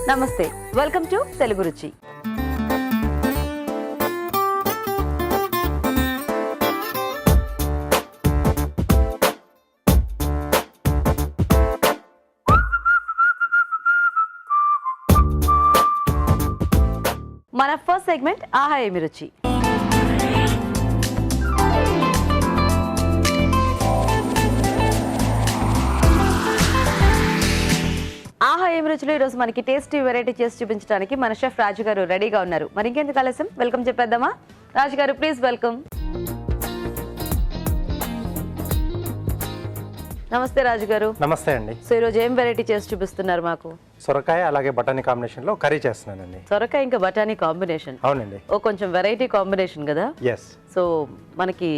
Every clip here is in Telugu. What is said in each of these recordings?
నమస్తే, వెల్కమ్ టు తెలుగు రుచి. మన ఫస్ట్ సెగ్మెంట్ ఆహా ఏమి రుచి. ఆహా ఏమి రుచిలో ఈరోజు మనకి టేస్టీ వెరైటీ చేసి చూపించడానికి మన షెఫ్ రాజు గారు రెడీగా ఉన్నారు. మరి ఇంకెందుకు ఆలస్యం, వెల్కమ్ చెప్పేద్దామా? రాజు గారు ప్లీజ్ వెల్కమ్. నమస్తే రాజు గారు. నమస్తే అండి. సో ఈరోజు ఏం వెరైటీ చేసి చూపిస్తున్నారు మాకు? సొరకాయ అలాగే బఠానీ కాంబినేషన్ లో కర్రీ చేస్తున్నానండి. సొరకాయ ఇంకా బఠానీ కాంబినేషన్? అవునండి. ఓ కొంచెం వెరైటీ కాంబినేషన్ కదా. ఎస్. సో మనకి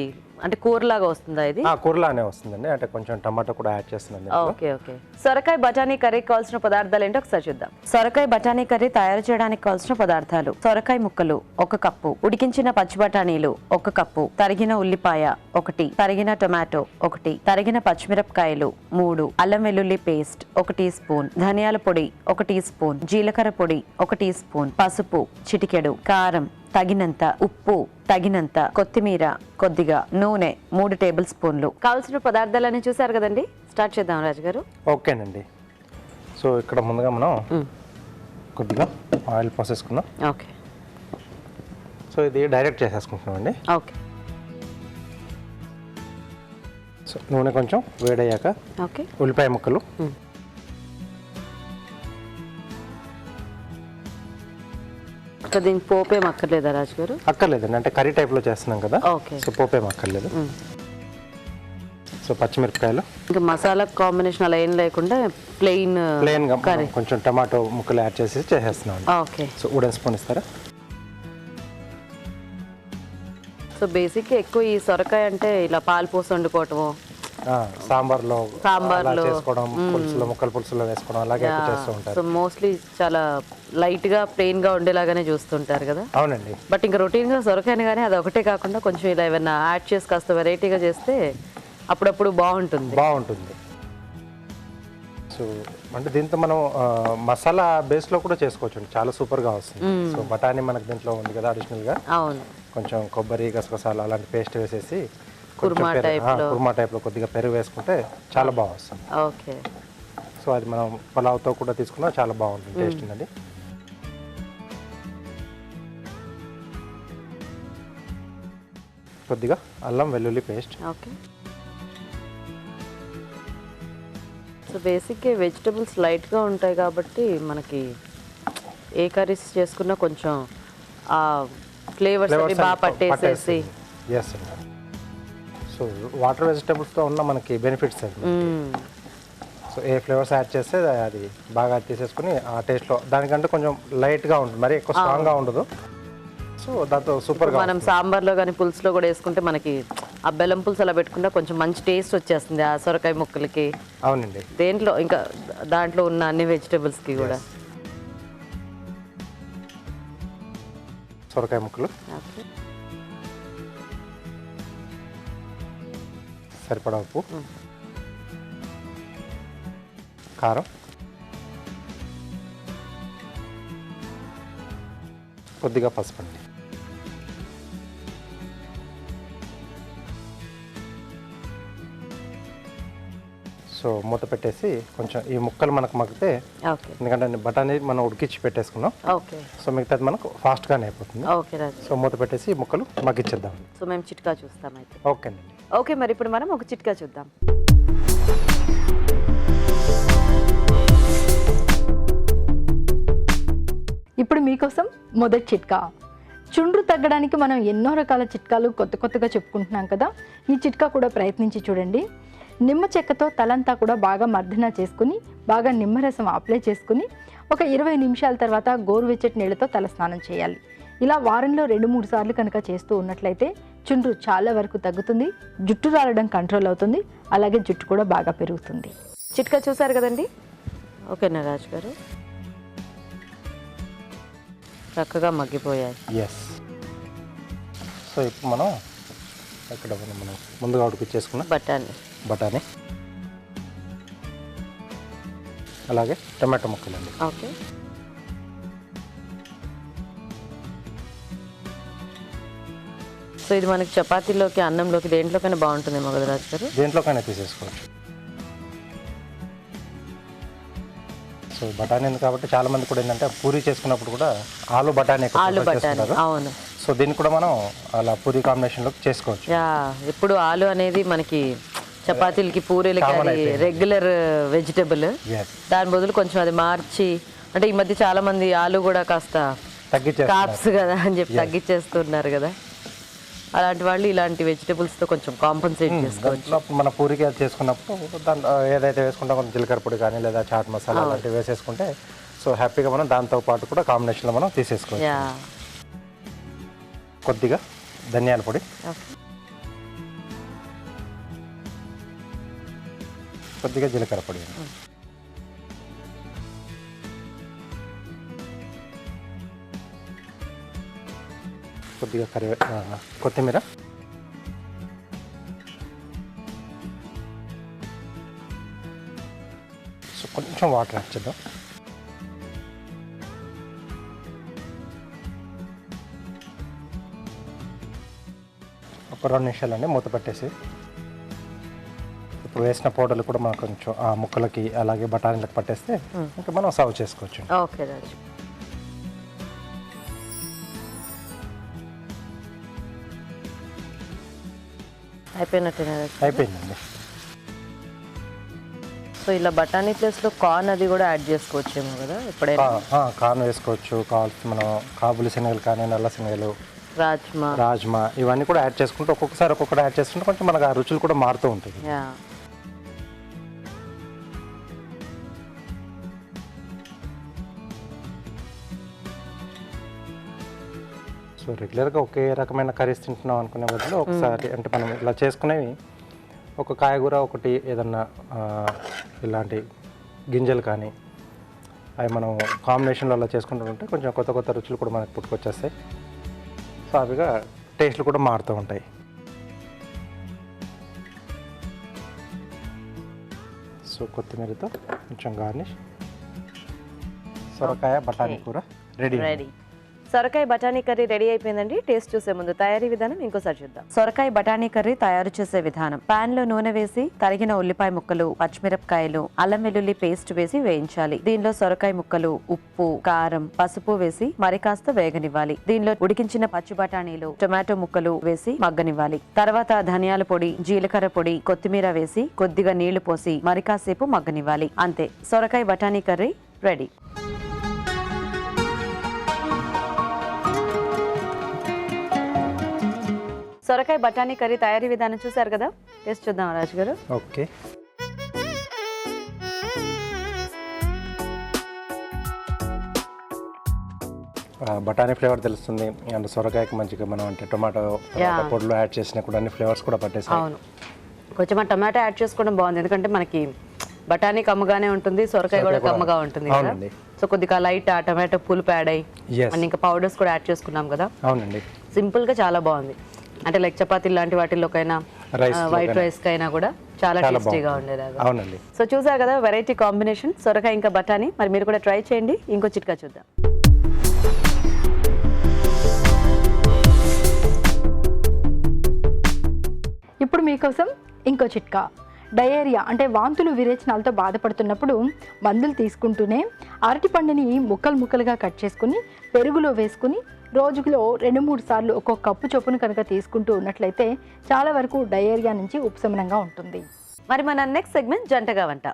అంటే కూరలాగా వస్తుందా ఇది? కూరలానే వస్తుందండి, అంటే కొంచెం టమాటో కూడా యాడ్ చేస్తున్నాను. Okay okay. సొరకాయ బఠానీ కర్రీకి కావాల్సిన పదార్థాలు ఏంటో ఒకసారి చూద్దాం. సొరకాయ బఠానీ కర్రీ తయారు చేయడానికి కావాల్సిన పదార్థాలు: సొరకాయ ముక్కలు 1 కప్పు, ఉడికించిన పచ్చి బఠానీలు 1 కప్పు, తరిగిన ఉల్లిపాయ 1, తరిగిన టొమాటో 1, తరిగిన పచ్చిమిరపకాయలు 3, అల్లం వెల్లుల్లి పేస్ట్ 1 టీ స్పూన్, ధనియాల పొడి 1 టీ స్పూన్, జీలకర్ర పొడి 1 టీ స్పూన్, పసుపు చిటికెడు, కారం తగినంత, ఉప్పు తగినంత, కొత్తిమీర కొద్దిగా, నూనె 3 టేబుల్ స్పూన్లు. కావాల్సిన పదార్థాలన్నీ చూసారు కదండి, స్టార్ట్ చేద్దాం రాజు గారు. ఓకేనండి. సో ఇక్కడ ముందుగా మనం కొద్దిగా ఆయిల్ పోసేసుకుందాం. ఓకే. సో ఇది డైరెక్ట్ చేసేసుకుంటున్నాం అండి. ఓకే. సో నూనె కొంచెం వేడయ్యాక ఓకే, ఉల్లిపాయ ముక్కలు, దీనికి పోపేం అక్కర్లేదా రాజు గారు? అక్కర్లేదండి, అంటే కర్రీ టైప్ లో చేస్తున్నాం కదా. ఓకే. సో పోపేం అక్కర్లేదు. సో పచ్చిమిరపకాయలు, ఇంకా మసాలా కాంబినేషన్ అలా ఏం లేకుండా ప్లెయిన్ గా కొంచెం టమాటో ముక్కలు యాడ్ చేసి చేసేస్తున్నాం. ఓకే. సో వుడెన్ స్పూన్ ఇస్తారా? సో బేసిక్ ఎక్కువ ఈ సొరకాయ అంటే ఇలా పాలు పోసి వండుకోవటము, సాంబార్లో చేసుకోవడం, పులుసులో ముక్కల పులుసులో వేసుకోవడం అలాగే చేస్తూ ఉంటారు. సో మోస్ట్లీ చాలా లైట్ గా ప్లెయిన్ గా ఉండేలాగానే చూస్తుంటారు కదా. అవునండి. బట్ ఇంకా రొటీన్ గా సొరకాయని కానీ అది ఒకటే కాకుండా కొంచెం ఇలా ఏమైనా యాడ్ చేసి కాస్త వెరైటీగా చేస్తే అప్పుడప్పుడు బాగుంటుంది. సో అంటే దీంతో మనం మసాలా బేస్ లో కూడా చేసుకోవచ్చు, చాలా సూపర్ గా వస్తుంది. సో బఠానీ మనకు దీంట్లో ఉంది కదా అడిషనల్ గా. అవును. కొంచెం కొబ్బరి, గసగసాలు అలాంటి పేస్ట్ వేసేసి కుర్మా టైప్ లో కొద్దిగా పెరుగు వేసుకుంటే చాలా బాగా వస్తుంది. ఓకే. సో అది మనం పలావ్తో కూడా తీసుకున్నా చాలా బాగుంటుంది, టేస్ట్ ఉందండి. కొద్దిగా అల్లం వెల్లుల్లి paste. Okay. So basic vegetables లైట్గా ఉంటాయి కాబట్టి మనకి ఏ కర్రీస్ చేసుకున్నా కొంచెం ఆ ఫ్లేవర్స్ అవి బాగా పట్టేసేసి. ఎస్. సో వాటర్ వెజిటబుల్స్తో ఉన్న మనకి బెనిఫిట్స్ అండి. సో ఏ ఫ్లేవర్స్ యాడ్ చేస్తే అది బాగా తీసేసుకుని ఆ టేస్ట్లో దానికంటే కొంచెం లైట్గా ఉంటుంది, మరి ఎక్కువ స్ట్రాంగ్గా ఉండదు. సో దాంతో సూపర్గా మనం సాంబార్లో కానీ పులుసులో కూడా వేసుకుంటే మనకి ఆ బెల్లం పులుసు అలా పెట్టుకుంటే కొంచెం మంచి టేస్ట్ వచ్చేస్తుంది ఆ సొరకాయ ముక్కలకి. అవునండి. దేంట్లో ఇంకా దాంట్లో ఉన్న అన్ని వెజిటబుల్స్కి కూడా. సొరకాయ ముక్కలు, సరిపడా ఉప్పు, కారం, కొద్దిగా పసుపు అండి. సో మూత పెట్టేసి కొంచెం ఈ ముక్కలు మనకు మగ్గితే, ఎందుకంటే బఠానీ మనం ఉడికించి పెట్టేసుకున్నాం. సో మిగతాది మనకు ఫాస్ట్గానే అయిపోతుంది. సో మూత పెట్టేసి ఈ ముక్కలు మగ్గించేద్దాం. సో మేము చిట్కా చూస్తాం అయితే. ఓకేనండి. ఓకే, మరి ఇప్పుడు మనం ఒక చిట్కా చూద్దాం. ఇప్పుడు మీకోసం మొదటి చిట్కా. చుండ్రు తగ్గడానికి మనం ఎన్నో రకాల చిట్కాలు కొత్తగా చెప్పుకుంటున్నాం కదా. ఈ చిట్కా కూడా ప్రయత్నించి చూడండి. నిమ్మ చెక్కతో తలంతా కూడా బాగా మర్దన చేసుకుని బాగా నిమ్మరసం అప్లై చేసుకుని ఒక 20 నిమిషాల తర్వాత గోరువెచ్చటి నీళ్ళతో తలస్నానం చేయాలి. ఇలా వారంలో 2-3 సార్లు కనుక చేస్తూ ఉన్నట్లయితే చుండ్రు చాలా వరకు తగ్గుతుంది, జుట్టు రాలడం కంట్రోల్ అవుతుంది, అలాగే జుట్టు కూడా బాగా పెరుగుతుంది. చిట్కా చూసారు కదండి. ఓకేనా రాజు గారు? చక్కగా మగ్గిపోయాయి. ఎస్. సో ఇప్పుడు మనం ఇక్కడ మనం ముందుగా ఉడికించేసుకున్న బఠానీ అలాగే టమాటో ముక్కలండి. ఓకే. సో ఇది మనకి చపాతీలోకి, అన్నంలోకి, దేంట్లోకైనా బాగుంటుందేమో కదా రాజు గారు? దేంట్లోకైనా తీసేసుకోవచ్చు. సో బఠానీ ఉంది కాబట్టి చాలా మంది కూడా ఏంటంటే పూరి చేసుకున్నప్పుడు కూడా ఆలు బఠానీ ఎక్కువ ఆలు prefer బఠానీ, చేస్తుంటారు. అవును. సో దీన్ని కూడా మనం అలా పూరి కాంబినేషన్లో చేసుకోవచ్చు. యా, ఇప్పుడు ఆలు అనేది మనకి చపాతీలకి, పూరీలకి అది రెగ్యులర్ వెజిటబుల్. Yes. దాని బదులు కొంచెం అది మార్చి, అంటే ఈ మధ్య చాలా మంది ఆలు కూడా కాస్త తగ్గించేస్తారు. కాప్స్ కదా అని చెప్పి తగ్గించేస్తున్నారు కదా. అలాంటి వాళ్ళు ఇలాంటి వెజిటబుల్స్ తో కొంచెం కాంపన్సేట్ చేసుకోవచ్చు. దాంట్లో మన పూరికి అది చేసుకున్నప్పుడు దాంట్లో ఏదైతే వేసుకుంటాం కొంచెం జీలకర్ర పొడి కానీ లేదా చాట్ మసాలా అలాంటివి వేసేసుకుంటే సో హ్యాపీగా మనం దాంతో పాటు కూడా కాంబినేషన్లో మనం తీసేసుకోవచ్చు. యా, కొద్దిగా ధనియాల పొడి, కొద్దిగా జీలకర్ర పొడి, కొద్దిగా కొత్తిమీర, సో కొంచెం వాటర్ యాడ్ చేద్దాం. ఒక 2 నిమిషాలండి మూత పెట్టేసి ఇప్పుడు వేసిన పౌడర్లు కూడా మనం కొంచెం ఆ ముక్కలకి అలాగే బఠానీలకు పట్టేస్తే ఇంకా మనం సర్వ్ చేసుకోవచ్చు. ఓకే రాజు. అయిపోయినట్టేనా రాజు? అయిపోయిందండి. సో ఇలా బఠానీ ప్లేస్లో కార్న్ అది కూడా యాడ్ చేసుకోవచ్చేమో కదా ఎప్పుడైనా? కార్న్ వేసుకోవచ్చు. కావాల్సి మనం కాబులి శనగలు కానీ నల్ల శనగలు, రాజ్మా ఇవన్నీ కూడా యాడ్ చేసుకుంటూ ఒక్కొక్కసారి ఒక్కొక్కటి యాడ్ చేసుకుంటే కొంచెం మనకు ఆ రుచులు కూడా మారుతూ ఉంటుంది. యా, సో రెగ్యులర్గా ఒకే రకమైన కర్రీస్ తింటున్నాం అనుకునే బదులు ఒకసారి అంటే మనం ఇలా చేసుకునేవి ఒక కాయగూర ఒకటి ఏదన్నా ఇలాంటి గింజలు కానీ అవి మనం కాంబినేషన్లో అలా చేసుకుంటుంటే కొంచెం కొత్త కొత్త రుచులు కూడా మనకు పుట్టుకొచ్చేస్తాయి. సో అవిగా టేస్ట్లు కూడా మారుతూ ఉంటాయి. సో కొత్తిమీరతో కొంచెం గార్నిష్. సొరకాయ బఠానీ కూర రెడీ. సొరకాయ బఠానీ కర్రీ రెడీ అయిపోయిందండి. టేస్ట్ చూసే ముందు తయారీ విధానం ఇంకోసారి చూద్దాం. సొరకాయ బఠానీ కర్రీ తయారు చేసే విధానం: పాన్ లో నూనె వేసి తరిగిన ఉల్లిపాయ ముక్కలు, పచ్చిమిరపకాయలు, అల్లం వెల్లుల్లి పేస్ట్ వేసి వేయించాలి. దీనిలో సొరకాయ ముక్కలు, ఉప్పు, కారం, పసుపు వేసి మరి కాస్త వేగనివ్వాలి. దీనిలో ఉడికించిన పచ్చి బఠానీలు, టొమాటో ముక్కలు వేసి మగ్గనివ్వాలి. తర్వాత ధనియాల పొడి, జీలకర్ర పొడి, కొత్తిమీర వేసి కొద్దిగా నీళ్లు పోసి మరి కాసేపు మగ్గనివ్వాలి. అంతే, సొరకాయ బఠానీ కర్రీ రెడీ. సొరకాయ బఠానీ కర్రీ తయారీ విధానం చూసారు కదా. టేస్ట్ చూద్దాం రాజు గారు. ఓకే, బఠానీ ఫ్లేవర్ తెలుస్తుంది అండ్ సొరకాయకి మంచిగా మనం అంటే టొమాటో పొడిలో యాడ్ చేసిన కూడా అన్ని ఫ్లేవర్స్ కూడా పట్టేసాయి. అవును, కొంచెం ఆ టొమాటో యాడ్ చేసుకోవడం బాగుంది, ఎందుకంటే మనకి బఠానీ కమ్మగానే ఉంటుంది, సొరకాయ కూడా కమ్మగా ఉంటుంది కదా. సో కొద్దిగా లైట్ ఆ టొమాటో పులుపు యాడ్ అయ్యి అండ్ ఇంకా పౌడర్స్ కూడా యాడ్ చేసుకున్నాం కదా. అవునండి, సింపుల్ గా చాలా బాగుంది. అంటే లైక్ చపాతీ లాంటి వాటిల్లోకైనా, వైట్ రైస్ కైనా కూడా చాలా టేస్టీగా ఉండేది. అవునండి. సో చూసారు కదా, వెరైటీ కాంబినేషన్ సొరకాయ ఇంకా బఠానీ. మరి మీరు కూడా ట్రై చేయండి. ఇంకో చిట్కా చూద్దాం. ఇప్పుడు మీకోసం ఇంకో చిట్కా. డయేరియా అంటే వాంతులు విరేచనాలతో బాధపడుతున్నప్పుడు మందులు తీసుకుంటూనే అరటిపండుని ముక్కలుగా కట్ చేసుకుని పెరుగులో వేసుకుని రోజులో 2-3 సార్లు ఒక్కొక్క కప్పు చొప్పున కనుక తీసుకుంటూ ఉన్నట్లయితే చాలా వరకు డయేరియా నుంచి ఉపశమనంగా ఉంటుంది. మరి మన నెక్స్ట్ సెగ్మెంట్ జంటగా వంట.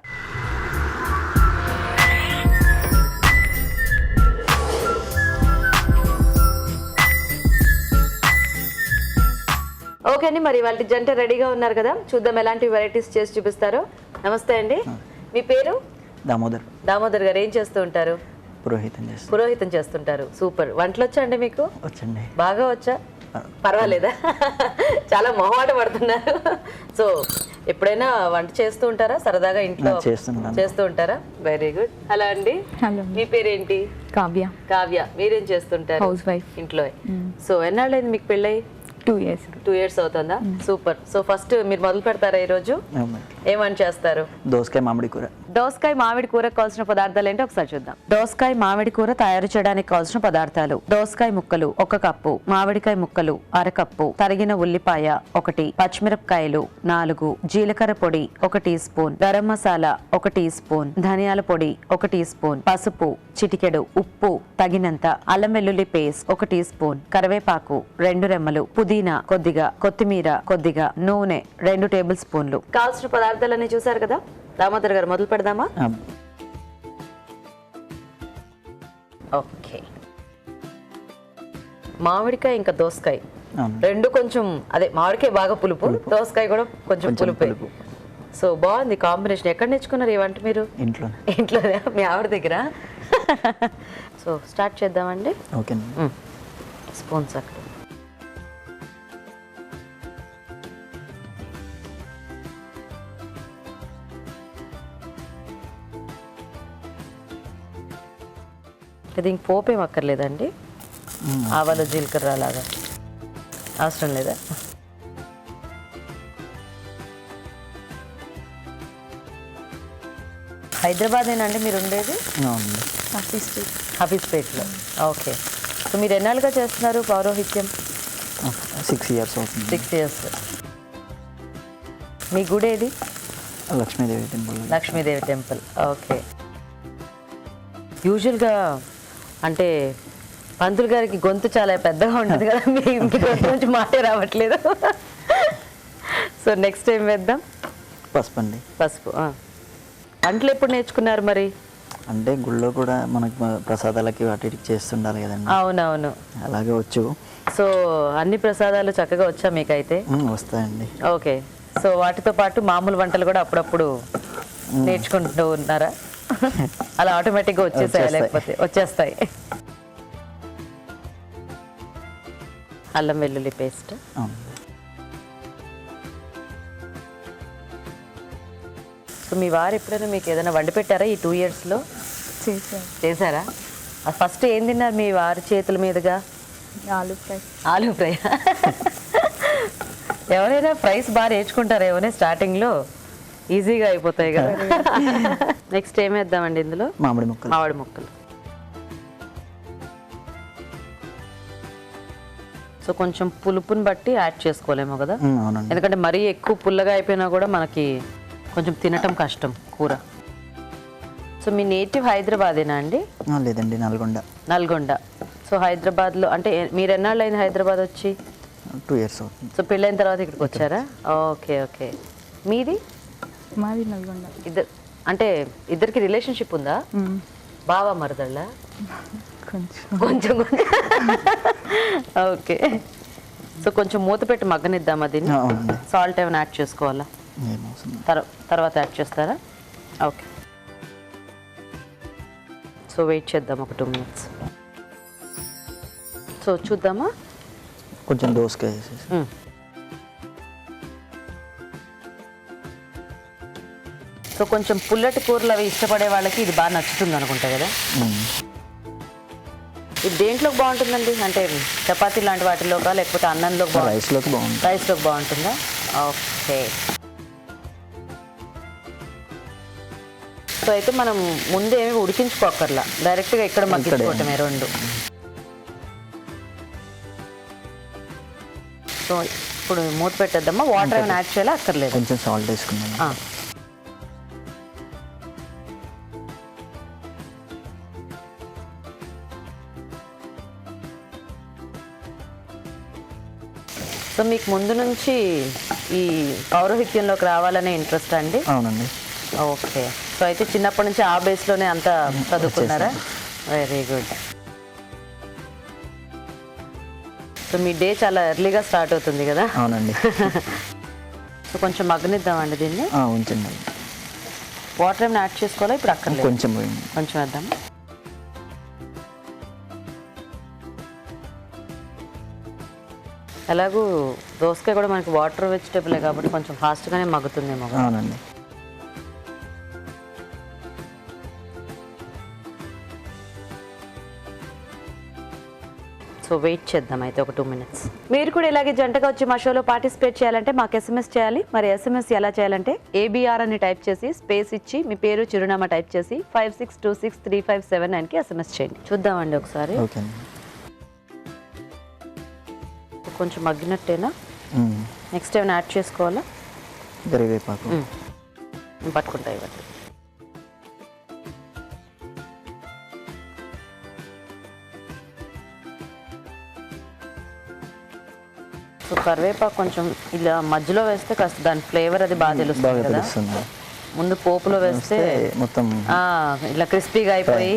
ఓకే అండి, మరి వాళ్ళ జంట రెడీగా ఉన్నారు కదా. చూద్దాం ఎలాంటి వెరైటీస్ చేసి చూపిస్తారో. నమస్తే అండి, మీ పేరు? దామోదర్ గారు. ఏం చేస్తూ ఉంటారు? పురోహితం చేస్తుంటారు. సూపర్. వంటలు వచ్చా అండి మీకు? వచ్చండి. బాగా వచ్చా? పర్వాలేదా? చాలా మొహమాట పడుతున్నారు. సో ఎప్పుడైనా వంట చేస్తూ ఉంటారా సరదాగా ఇంట్లో? చేస్తూ ఉంటారా? Very good. హలో అండి, మీ పేరేంటి? కావ్య. కావ్య, మీరేం చేస్తుంటారు? హౌస్ వైఫ్ ఇంట్లో. సో ఎన్నాళ్ళైంది మీకు పెళ్ళై? 2 years. 2 years అవుతుందా? సూపర్. సో ఫస్ట్ మీరు మొదలు పెడతారా ఈరోజు? ఏమని చేస్తారు? దోసకాయ మామిడి కూర. దోసకాయ మామిడి కూరకు కావాల్సిన పదార్థాలు ఏంటో ఒకసారి చూద్దాం. దోసకాయ మామిడి కూర తయారు చేయడానికి కావాల్సిన పదార్థాలు: దోసకాయ ముక్కలు 1 కప్పు, మామిడికాయ ముక్కలు 1/2 కప్పు, తరిగిన ఉల్లిపాయ 1, పచ్చిమిరపకాయలు 4, జీలకర్ర పొడి 1 teaspoon, garam masala 1 teaspoon, ధనియాల పొడి 1 టీ స్పూన్, పసుపు చిటికెడు, ఉప్పు తగినంత, అల్లం వెల్లుల్లి పేస్ట్ 1 టీ స్పూన్, కరివేపాకు 2 రెమ్మలు, పుదీనా కొద్దిగా, కొత్తిమీర కొద్దిగా, నూనె 2 టేబుల్ స్పూన్లు. కావాల్సిన పదార్థాలన్నీ చూసారు కదా. దామోదర్ గారు మొదలు పెడదామా? ఓకే. మామిడికాయ ఇంకా దోసకాయ రెండు కొంచెం అదే, మామిడికాయ బాగా పులుపు, దోసకాయ కూడా కొంచెం పులుపు. సో బాగుంది కాంబినేషన్. ఎక్కడ నేర్చుకున్నారు ఈ వంట మీరు? ఇంట్లోనే, మీ ఆవిడ దగ్గర. సో స్టార్ట్ చేద్దామండి. ఓకే. స్పూన్స్ అక్కడ. దీనికి పోపేం అక్కర్లేదండి? ఆవాలు జీలకర్ర లాగా అవసరం లేదా? హైదరాబాదేనండి మీరు ఉండేది? హఫీజ్పేట్లో. ఓకే. సో మీరు ఎన్నాళ్ళుగా చేస్తున్నారు పౌరోహిత్యం? 6 years అవుతుంది. 6 years. మీ గుడి ఏది? Lakshmidevi temple. Lakshmidevi temple. Okay. యూజువల్గా అంటే పంతులు గారికి గొంతు చాలా పెద్దగా ఉంటుంది కదా, మీ గొంతు నుంచి మాటే రావట్లేదు. సో నెక్స్ట్ టైం వేద్దాం. పసుపు అండి. పసుపు. వంటలు ఎప్పుడు నేర్చుకున్నారు మరి? అంటే గుళ్ళో కూడా మనకి ప్రసాదాలకి వాటికి చేస్తుండాలి కదండి. అవునవును, అలాగే వచ్చు. సో అన్ని ప్రసాదాలు చక్కగా వచ్చా మీకైతే? వస్తాయండి. ఓకే. సో వాటితో పాటు మామూలు వంటలు కూడా అప్పుడప్పుడు నేర్చుకుంటూ ఉన్నారా? అలా ఆటోమేటిక్గా వచ్చేసాయి లేకపోతే? వచ్చేస్తాయి. అల్లం వెల్లుల్లి పేస్ట్. సో మీ వారు ఎప్పుడైనా మీకు ఏదైనా వండి పెట్టారా ఈ 2 yearsలో? చేశారా? ఫస్ట్ ఏం తిన్నారు మీ వారి చేతుల మీదుగా? ఆలూ ఫ్రై. ఎవరైనా ఫ్రైస్ బాగా నేర్చుకుంటారా? ఏమైనా స్టార్టింగ్లో ఈజీగా అయిపోతాయి కదా. నెక్స్ట్ ఏం వేద్దామండి ఇందులో? మామిడి ముక్కలు. సో కొంచెం పులుపుని బట్టి యాడ్ చేసుకోలేమో కదా, అవునండి. ఎందుకంటే మరీ ఎక్కువ పుల్లగా అయిపోయినా కూడా మనకి కొంచెం తినటం కష్టం కూర. సో మీ నేటివ్ హైదరాబాదేనా అండి? లేదండి, నల్గొండ. సో హైదరాబాద్లో అంటే మీరు ఎన్నాళ్ళు అయింది హైదరాబాద్ వచ్చి? 2 years అవుతుంది. సో పెళ్ళైన తర్వాత ఇక్కడికి వచ్చారా? Okay okay. మీది? మాది నల్గొండ. అంటే ఇద్దరికి రిలేషన్షిప్ ఉందా? బావా మరదళ్ళ? కొంచెం కొంచెం. ఓకే. సో కొంచెం మూత పెట్టి మగ్గనిద్దామా దీన్ని? సాల్ట్ ఏమైనా యాడ్ చేసుకోవాలా? తర్వాత యాడ్ చేస్తారా? ఓకే. సో వెయిట్ చేద్దాం ఒక 2 minutes. సో చూద్దామా? కొంచెం దోసకాయ వేసేసి. సో కొంచెం పుల్లటి కూరలు అవి ఇష్టపడే వాళ్ళకి ఇది బాగా నచ్చుతుంది అనుకుంటా కదా. ఇది దేంట్లోకి బాగుంటుందండి? అంటే చపాతీ లాంటి వాటిలోకా లేకపోతే అన్నంలోకి? రైస్లోకి బాగుంటుంది. రైస్లోకి బాగుంటుందా? ఓకే. సో అయితే మనం ముందు ఏమి ఉడికించుకోకర్లా, డైరెక్ట్గా ఇక్కడ మగ్గించుకోవటమే రెండు. సో ఇప్పుడు మూత పెట్టేద్దామా? వాటర్ ఏమైనా యాడ్ చేయాలా? అక్కర్లేదు. కొంచెం సాల్ట్ వేసుకున్నాం. సో మీకు ముందు నుంచి ఈ పౌరోహిత్యంలోకి రావాలనే ఇంట్రెస్ట్ అండి? అవునండి. ఓకే. సో అయితే చిన్నప్పటి నుంచి ఆ బేస్లోనే అంతా చదువుకున్నారా? Very good. సో మీ డే చాలా ఎర్లీగా స్టార్ట్ అవుతుంది కదా? అవునండి. సో కొంచెం మగ్గనిద్దామండి దీన్ని. ఉంచండి. వాటర్ ఏమైనా యాడ్ చేసుకోవాలా ఇప్పుడు? అక్కర్లేదు, కొంచెం వేద్దాము. ఎలాగూ దోసకాయ కూడా మనకి వాటర్ వెజిటేబులే కాబట్టి కొంచెం ఫాస్ట్గానే మగ్గుతుందేమో. అవునండి. సో సో వెయిట్ చేద్దాం అయితే ఒక 2 minutes. మీరు కూడా ఇలాగే జంటగా వచ్చి మా షోలో పార్టిసిపేట్ చేయాలంటే మాకు SMS చేయాలి. మరి SMS ఎలా చేయాలంటే ABR అని టైప్ చేసి స్పేస్ ఇచ్చి మీ పేరు చిరునామా టైప్ చేసి 56263579 కి SMS చేయండి. చూద్దామండి ఒకసారి. ఓకే అండి. కొంచెం మగ్గినట్టేనా? నెక్స్ట్ ఏమైనా యాడ్ చేసుకోవాలా? కరివేపాకు. పట్టుకుంటా ఇవ్వండి. సో కరివేపాకు కొంచెం ఇలా మధ్యలో వేస్తే కాస్త దాని ఫ్లేవర్ అది బాగా తెలుస్తుంది బాగా కదా. తెలుస్తుంది. ముందు పోపులో వేస్తే మొత్తం ఇలా క్రిస్పీగా అయిపోయి.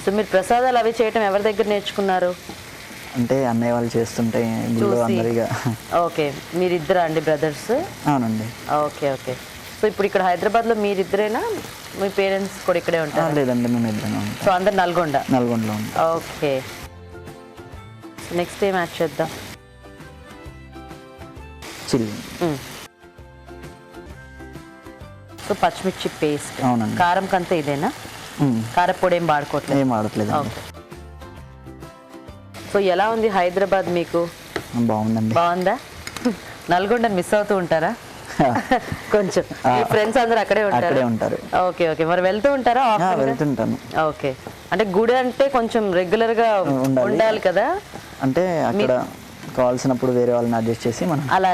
సో మీరు ప్రసాదాలు అవి చేయటం ఎవరి దగ్గర నేర్చుకున్నారు? అంటే అన్నయ్య వాళ్ళు చేస్తుంటే గుళ్ళో అందరిగా. ఓకే, మీరిద్దరా అండి బ్రదర్స్? అవునండి. Okay okay. సో ఇప్పుడు ఇక్కడ హైదరాబాద్లో మీరిద్దరేనా, మీ పేరెంట్స్ కూడా ఇక్కడే ఉంటారు? లేదండి, మేము ఇద్దరం ఉంటాం. సో అందరు నల్గొండలో ఉంటాం. ఓకే. నెక్స్ట్ ఏం యాడ్ చేద్దాం? చిల్లీ. సో పచ్చిమిర్చి పేస్ట్. అవునండి. కారం కంతా ఇదేనా? కారపొడి ఏం వాడుకోవట్లేదు? ఏం వాడట్లేదు. ఓకే. సో ఎలా ఉంది హైదరాబాద్ మీకు? బాగుందండి. బాగుందా? నల్గొండ మిస్ అవుతూ ఉంటారా? కొంచెం. మీ ఫ్రెండ్స్ అందరూ అక్కడే ఉంటారు. Okay okay. మరి వెళ్తూ ఉంటారా? వెళ్తుంటాను. ఓకే. అంటే గుడి అంటే కొంచెం రెగ్యులర్ గా ఉండాలి కదా. అంటే అక్కడ కావాల్సినప్పుడు వేరే వాళ్ళని అడ్జస్ట్ చేసి మనం అలా.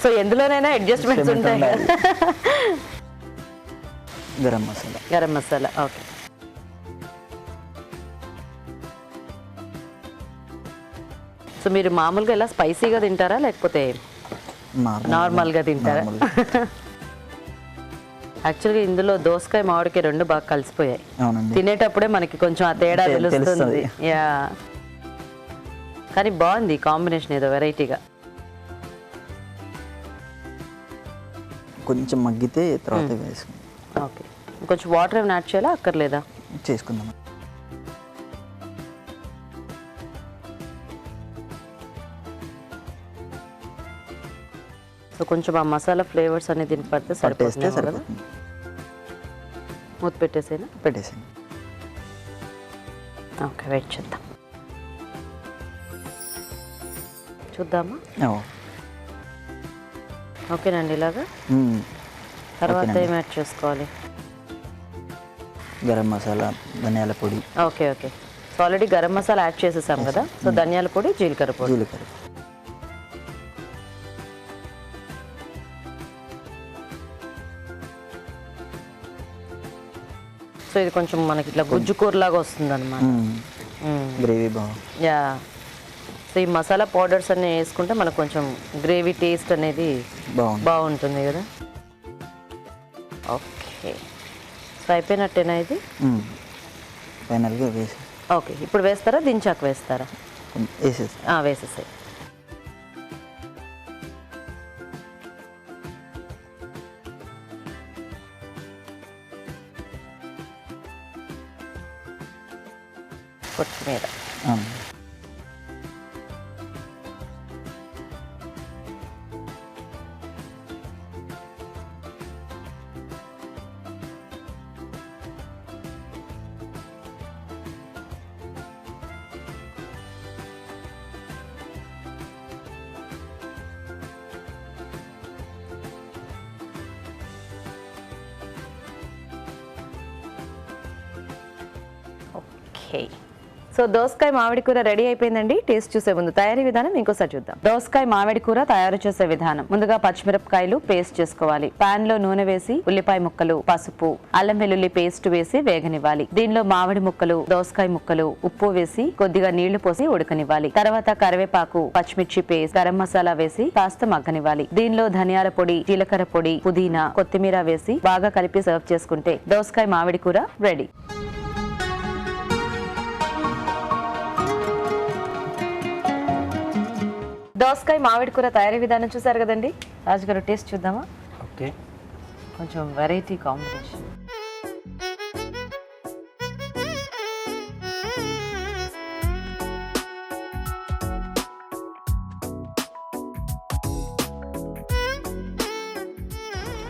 సో ఎందులోనైనా అడ్జస్ట్మెంట్స్ ఉంటాయి కదా. గరం మసాలా. ఓకే. సో మీరు మామూలుగా ఎలా స్పైసీగా తింటారా లేకపోతే నార్మల్గా తింటారా? యాక్చువల్గా ఇందులో దోసకాయ మామిడికాయ రెండు బాగా కలిసిపోయాయి. తినేటప్పుడే మనకి కొంచెం ఆ తేడా తెలుస్తుంది. యా, కానీ బాగుంది కాంబినేషన్, ఏదో వెరైటీగా. కొంచెం మగ్గితే తర్వాత వేసుకుందాం. ఓకే. కొంచెం వాటర్ ఏమైనా యాడ్ చేయాలా అక్కర్లేదా? చేసుకుందాం. సో కొంచెం ఆ మసాలా ఫ్లేవర్స్ అనేది దీనికి పడితే సరిపోతుంది. మూత పెట్టేసేనా? పెట్టేసాను. ఓకే, వెయిట్ చేద్దాం. చూద్దామా? ఓకేనండి. ఇలాగా తర్వాత ఏం యాడ్ చేసుకోవాలి? గరం మసాలా, ధనియాల పొడి. Okay okay. So already garam masala add చేసేసాం కదా. సో ధనియాల పొడి, జీలకర్ర పొడి. సో ఇది కొంచెం మనకి ఇట్లా గుజ్జు కూరలాగా వస్తుంది అనమాట. గ్రేవీ బాగుంది. యా. సో ఈ మసాలా పౌడర్స్ అన్నీ వేసుకుంటే మనకు కొంచెం గ్రేవీ టేస్ట్ అనేది బాగుంటుంది కదా. ఓకే. సో అయిపోయినట్టేనా ఇది? ఫైనల్గా వేసి. ఓకే. ఇప్పుడు వేస్తారా, దించాక వేస్తారా? వేసేసాయి. కొత్తిమీర. ఓకే. సో దోసకాయ మామిడి కూర రెడీ అయిపోయిందండి. టేస్ట్ చూసే ముందు తయారీ విధానం ఇంకోసారి చూద్దాం. దోసకాయ మామిడి కూర తయారు చేసే విధానం: ముందుగా పచ్చిమిరపకాయలు పేస్ట్ చేసుకోవాలి. పాన్ లో నూనె వేసి ఉల్లిపాయ ముక్కలు, పసుపు, అల్లం వెల్లుల్లి పేస్ట్ వేసి వేగనివ్వాలి. దీనిలో మామిడి ముక్కలు, దోసకాయ ముక్కలు, ఉప్పు వేసి కొద్దిగా నీళ్లు పోసి ఉడకనివ్వాలి. తర్వాత కరివేపాకు, పచ్చిమిర్చి పేస్ట్, గరం మసాలా వేసి కాస్త మగ్గనివ్వాలి. దీనిలో ధనియాల పొడి, జీలకర్ర పొడి, పుదీనా, కొత్తిమీర వేసి బాగా కలిపి సర్వ్ చేసుకుంటే దోసకాయ మామిడి కూర రెడీ. దోసకాయ మామిడి కూర తయారీ విధానం చూసారు కదండి. రాజుగారు టేస్ట్ చూద్దామా? ఓకే. కొంచెం వెరైటీ కాంబినేషన్.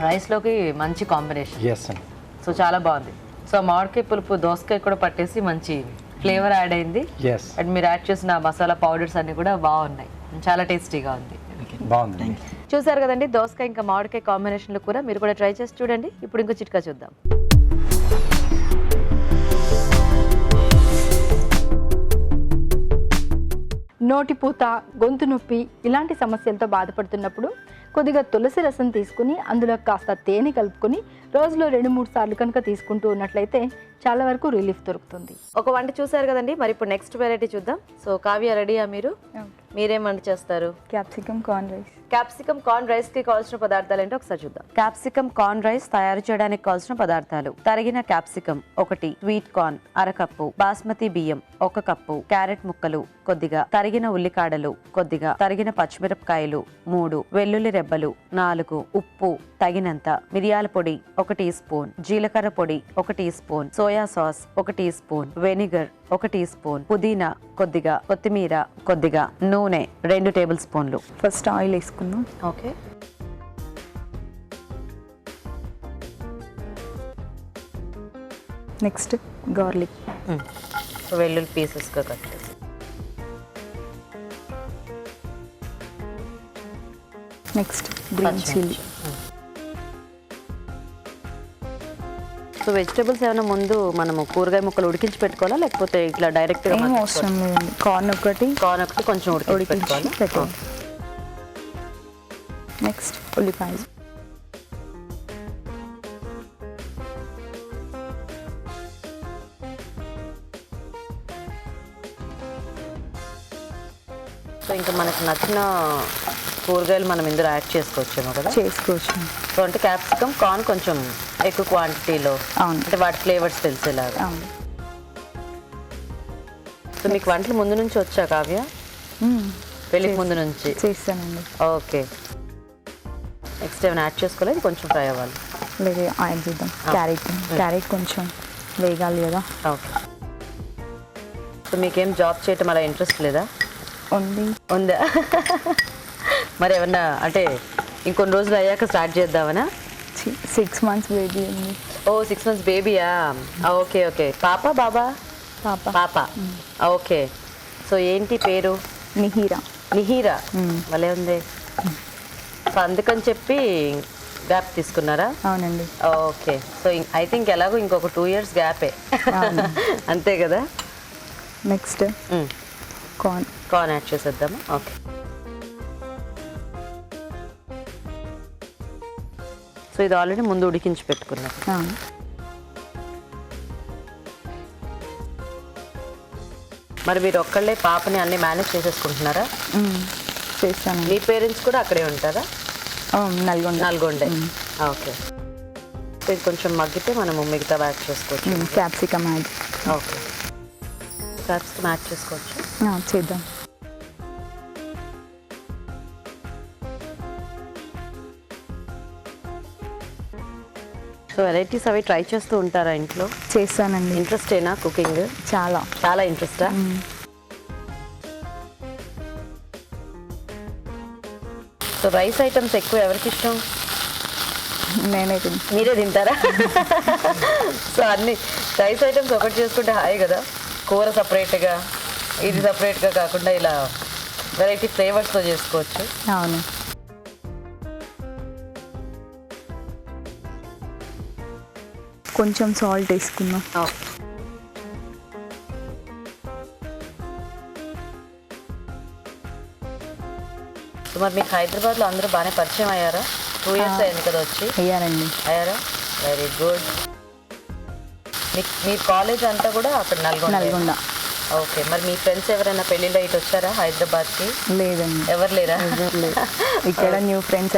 రైస్లోకి మంచి కాంబినేషన్. ఎస్ అండి. సో చాలా బాగుంది. సో మామిడికాయ పులుపు దోసకాయ కూడా పట్టేసి మంచి ఫ్లేవర్ యాడ్ అయింది. ఎస్, అండ్ మీరు యాడ్ చేసిన మసాలా పౌడర్స్ అన్ని కూడా బాగున్నాయి, చాలా టేస్టీగా ఉంది. బాగుంది. చూసారు కదండి, దోసకాయ ఇంకా మామిడికాయ కాంబినేషన్లో కూడా మీరు కూడా ట్రై చేసి చూడండి. ఇప్పుడు ఇంకో చిట్కా చూద్దాం. నోటిపూత, గొంతు నొప్పి ఇలాంటి సమస్యలతో బాధపడుతున్నప్పుడు కొద్దిగా తులసి రసం తీసుకుని అందులో కాస్త తేనె కలుపుకొని రోజులో 2-3 సార్లు కనుక తీసుకుంటూ ఉన్నట్లయితే చాలా వరకు రిలీఫ్ దొరుకుతుంది. ఒక వంట చూసారు కదండి, మరి ఇప్పుడు నెక్స్ట్ వెరైటీ చూద్దాం. సో కావ్య రెడీయా? మీరేం వంట చేస్తారు? Capsicum corn rice. Capsicum corn rice కి కావాల్సిన పదార్థాలు ఏంటో ఒకసారి చూద్దాం. క్యాప్సికమ్ కార్న్ రైస్ తయారు చేయడానికి కావాల్సిన పదార్థాలు: తరిగిన క్యాప్సికమ్ 1, స్వీట్ కార్న్ అరకప్పు, బాస్మతి బియ్యం 1 కప్పు, క్యారెట్ ముక్కలు కొద్దిగా, తరిగిన ఉల్లికాడలు కొద్దిగా, తరిగిన పచ్చిమిరపకాయలు 3, వెల్లుల్లి రెబ్బలు 4, ఉప్పు తగినంత, మిరియాల పొడి 1 టీ స్పూన్, జీలకర్ర పొడి 1 teaspoon, soya sauce 1 teaspoon, vinegar 1 teaspoon, పుదీనా కొద్దిగా, కొత్తిమీర కొద్దిగా, నూనె 2 టేబుల్ స్పూన్లు. ఫస్ట్ ఆయిల్ వేసుకుందాం. Okay, next garlic. వెల్లుల్లి పీసెస్గా కట్ చేసి, next green chilli. So vegetables ఏమైనా ముందు మనము కూరగాయ ముక్కలు ఉడికించి పెట్టుకోవాలా, లేకపోతే ఇట్లా డైరెక్ట్గా ఏం అవసరం లేదండి. కార్న్ ఒకటి కొంచెం ఉడికించి పెట్టుకోవాలి. పెట్టాలి. నెక్స్ట్ ఉల్లిపాయలు. సో ఇంకా మనకు నచ్చిన కూరగాయలు మనం ఇందులో యాడ్ చేసుకోవచ్చేమో కదా. చేసుకోవచ్చు. సో అంటే క్యాప్సికమ్ కార్న్ కొంచెం ఎక్కువ క్వాంటిటీలో, అవును. అంటే వాటి ఫ్లేవర్స్ తెలిసేలాగా. అవును. సో మీకు వంటలు ముందు నుంచి వచ్చా కావ్య? పెళ్ళికి ముందు నుంచి చేస్తానండి. ఓకే. నెక్స్ట్ ఏమైనా యాడ్ చేసుకోలేదు, కొంచెం ఫ్రై అవ్వాలి. లేదు, ఆయిల్ చేద్దాం. క్యారెట్ కొంచెం వేగాలి కదా. ఓకే. సో మీకేం జాబ్ చేయటం అలా ఇంట్రెస్ట్ లేదా? ఉందా? మరి ఏమన్నా అంటే ఇంకొన్ని రోజులు అయ్యాక స్టార్ట్ చేద్దామనా? 6 months బేబీ ఉంది. ఓ 6 months బేబీయా? Okay okay. పాప బాబా? పాప. ఓకే. సో ఏంటి పేరు? నిహీరా. భలే ఉంది. సో అందుకని చెప్పి గ్యాప్ తీసుకున్నారా? అవునండి. ఓకే. సో ఐ థింక్ ఎలాగో ఇంకొక 2 years గ్యాపే, అంతే కదా. నెక్స్ట్ కార్న్ యాడ్ చేసేద్దామా? ఓకే. సో ఇది ఆల్రెడీ ముందు ఉడికించి పెట్టుకున్నాం. మరి మీరు ఒక్కళ్ళే పాపని అన్ని మేనేజ్ చేసేసుకుంటున్నారా? చేస్తాను. మీ పేరెంట్స్ కూడా అక్కడే ఉంటారా? నల్గొండే. ఓకే. సో ఇది కొంచెం మగ్గితే మనము మిగతా యాడ్ చేసుకోవచ్చు. Capsicum add. Okay, capsicum add చేసుకోవచ్చు. చేద్దాం. సో వెరైటీస్ అవి ట్రై చేస్తూ ఉంటారా ఇంట్లో? చేస్తానండి. ఇంట్రెస్టేనా కుకింగ్? చాలా ఇంట్రెస్టా? సో రైస్ ఐటమ్స్ ఎక్కువ ఎవరికి ఇష్టం? మీరే తింటారా? సో అన్ని రైస్ ఐటమ్స్ ఒకటి చేసుకుంటే హాయ్ కదా. కూర సపరేట్గా, ఇది సపరేట్గా కాకుండా ఇలా వెరైటీ ఫ్లేవర్స్తో చేసుకోవచ్చు. అవును. కొంచెం సాల్ట్ వేసుకుందాం. మరి మీకు హైదరాబాద్లో అందరూ బాగానే పరిచయం అయ్యారా? 2 years అయింది కదా వచ్చి. అయ్యారా? Very good. మీ కాలేజ్ అంతా కూడా అక్కడ నల్గొండ. ఓకే. మరి మీ ఫ్రెండ్స్ ఎవరైనా పెళ్ళిళ్ళు ఇటు వచ్చారా హైదరాబాద్కి? లేదండి. ఎవరు లేరా? ఇక్కడ న్యూ ఫ్రెండ్స్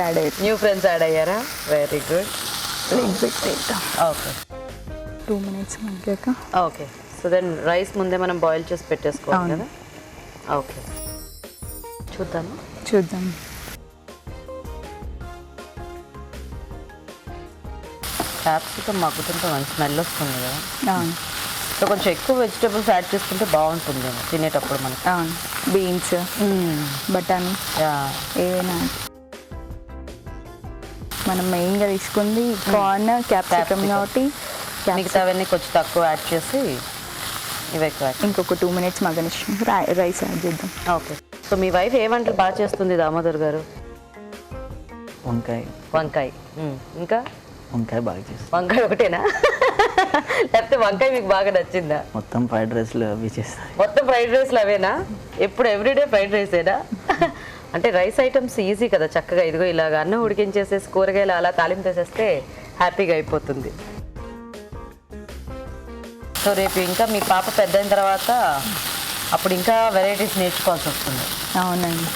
యాడ్ అయ్యారా? Very good. ఓకే. 2 minutes మగ్గాక. ఓకే. సో దెన్ రైస్ ముందే మనం బాయిల్ చేసి పెట్టేసుకోవాలి కదా. ఓకే, చూద్దాం. క్యాప్సికమ్ మగ్గుతుంటే మంచి స్మెల్ వస్తుంది కదా. సో కొంచెం ఎక్కువ వెజిటేబుల్స్ యాడ్ చేసుకుంటే బాగుంటుంది తినేటప్పుడు మనకి. బీన్స్, బటానీ ఏవైనా. మనం మెయిన్గా తీసుకుంది కార్న్, క్యాప్సికమ్ కాబట్టి మిగతావన్నీ కొంచెం తక్కువ యాడ్ చేసి ఇవి ఎక్కువ యాడ్. ఇంకొక 2 minutes మగ్గనిచ్చి రైస్ యాడ్ చేద్దాం. ఓకే. సో మీ వైఫ్ ఏ వంటలు బాగా చేస్తుంది దామోదర్ గారు? వంకాయ వంకాయ. ఇంకా వంకాయ బాగా చేస్తాను. వంకాయ ఒకటేనా లేకపోతే వంకాయ మీకు బాగా నచ్చిందా? మొత్తం ఫ్రైడ్ రైస్లు అవి చేస్తాయి. మొత్తం ఫ్రైడ్ రైస్లు అవేనా? ఎప్పుడు ఎవ్రీడే ఫ్రైడ్ రైసేనా? అంటే రైస్ ఐటమ్స్ ఈజీ కదా, చక్కగా ఇదిగో ఇలాగ అన్నం ఉడికించేసేసి కూరగాయలు అలా తాలింపు వేసేస్తే హ్యాపీగా అయిపోతుంది. సో రేపు ఇంకా మీ పాప పెద్ద అయిన తర్వాత అప్పుడు ఇంకా వెరైటీస్ నేర్చుకోవాల్సి వస్తుంది. అవునండి.